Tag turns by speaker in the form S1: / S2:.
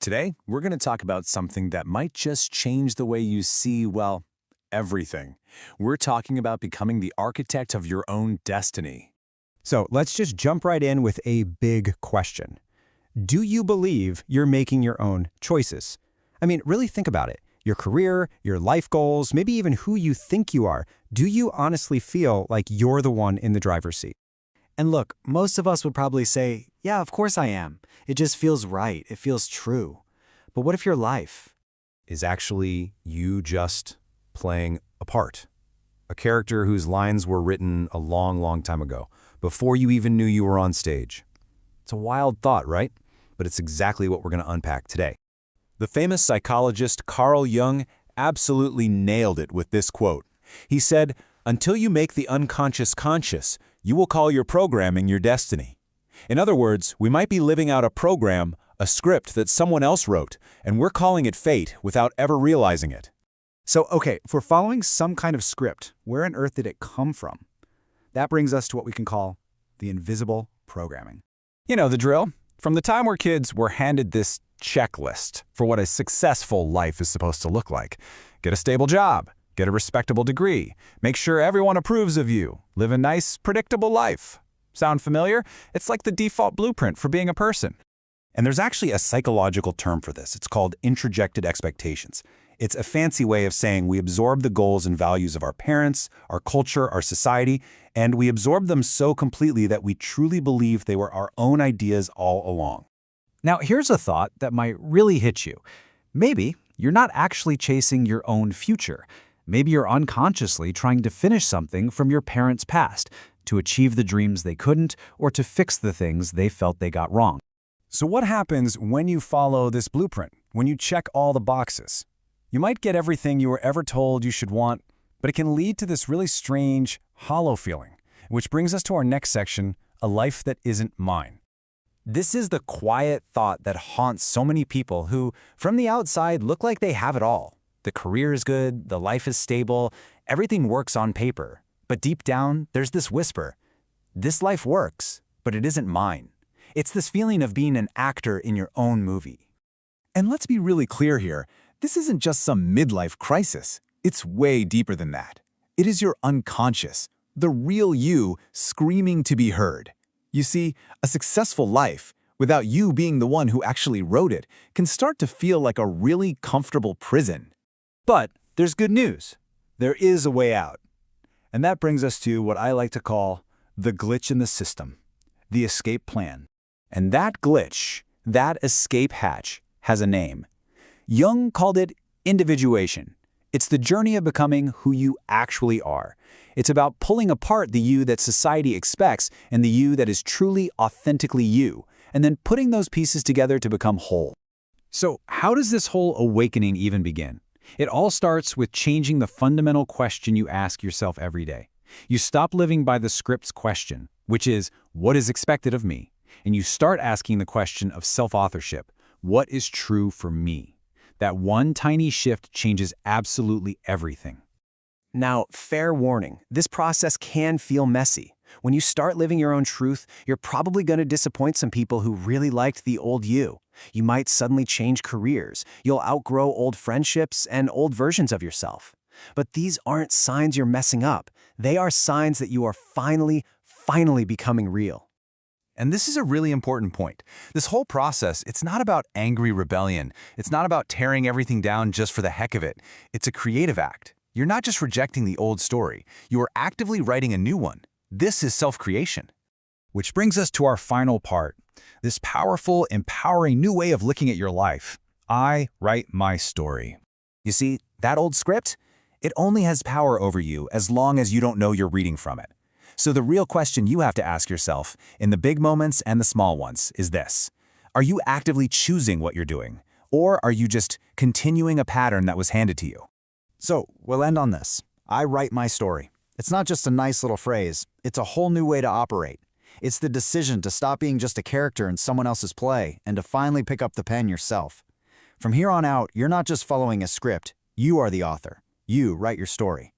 S1: Today, we're going to talk about something that might just change the way you see, well, everything. We're talking about becoming the architect of your own destiny.
S2: So let's just jump right in with a big question. Do you believe you're making your own choices? I mean, really think about it. Your career, your life goals, maybe even who you think you are. Do you honestly feel like you're the one in the driver's seat?
S3: And look, most of us would probably say, yeah, of course I am. It just feels right. It feels true. But what if your life
S2: Is actually you just playing a part? A character whose lines were written a long, long time ago, before you even knew you were on stage. It's a wild thought, right? But it's exactly what we're going to unpack today.
S1: The famous psychologist Carl Jung absolutely nailed it with this quote. He said, "Until you make the unconscious conscious, you will call your programming your destiny." In other words, we might be living out a program, a script that someone else wrote, and we're calling it fate without ever realizing it.
S4: So, okay, if we're following some kind of script, where on earth did it come from? That brings us to what we can call the invisible programming.
S1: You know the drill. From the time we're kids, we're handed this checklist for what a successful life is supposed to look like. Get a stable job, get a respectable degree, make sure everyone approves of you, live a nice, predictable life. Sound familiar? It's like the default blueprint for being a person.
S5: And there's actually a psychological term for this. It's called introjected expectations. It's a fancy way of saying we absorb the goals and values of our parents, our culture, our society, and we absorb them so completely that we truly believe they were our own ideas all along.
S3: Now, here's a thought that might really hit you. Maybe you're not actually chasing your own future. Maybe you're unconsciously trying to finish something from your parents' past, to achieve the dreams they couldn't, or to fix the things they felt they got wrong.
S1: So what happens when you follow this blueprint, when you check all the boxes? You might get everything you were ever told you should want, but it can lead to this really strange, hollow feeling, which brings us to our next section, a life that isn't mine.
S3: This is the quiet thought that haunts so many people who, from the outside, look like they have it all. The career is good, the life is stable, everything works on paper. But deep down, there's this whisper. This life works, but it isn't mine. It's this feeling of being an actor in your own movie.
S6: And let's be really clear here. This isn't just some midlife crisis. It's way deeper than that. It is your unconscious, the real you screaming to be heard. You see, a successful life, without you being the one who actually wrote it, can start to feel like a really comfortable prison.
S4: But there's good news. There is a way out. And that brings us to what I like to call the glitch in the system, the escape plan.
S3: And that glitch, that escape hatch, has a name. Jung called it individuation. It's the journey of becoming who you actually are. It's about pulling apart the you that society expects and the you that is truly, authentically you, and then putting those pieces together to become whole.
S2: So how does this whole awakening even begin? It all starts with changing the fundamental question you ask yourself every day. You stop living by the script's question, which is, what is expected of me? And you start asking the question of self-authorship, what is true for me? That one tiny shift changes absolutely everything.
S3: Now, fair warning, this process can feel messy. When you start living your own truth, you're probably going to disappoint some people who really liked the old you. You might suddenly change careers. You'll outgrow old friendships and old versions of yourself. But these aren't signs you're messing up. They are signs that you are finally becoming real.
S6: And this is a really important point. This whole process, it's not about angry rebellion. It's not about tearing everything down just for the heck of it. It's a creative act. You're not just rejecting the old story. You are actively writing a new one. This is self-creation.
S2: Which brings us to our final part, this powerful, empowering new way of looking at your life. I write my story.
S3: You see, that old script, it only has power over you as long as you don't know you're reading from it. So the real question you have to ask yourself, in the big moments and the small ones, is this. Are you actively choosing what you're doing? Or are you just continuing a pattern that was handed to you?
S4: So, we'll end on this. I write my story. It's not just a nice little phrase. It's a whole new way to operate. It's the decision to stop being just a character in someone else's play and to finally pick up the pen yourself. From here on out, you're not just following a script. You are the author. You write your story.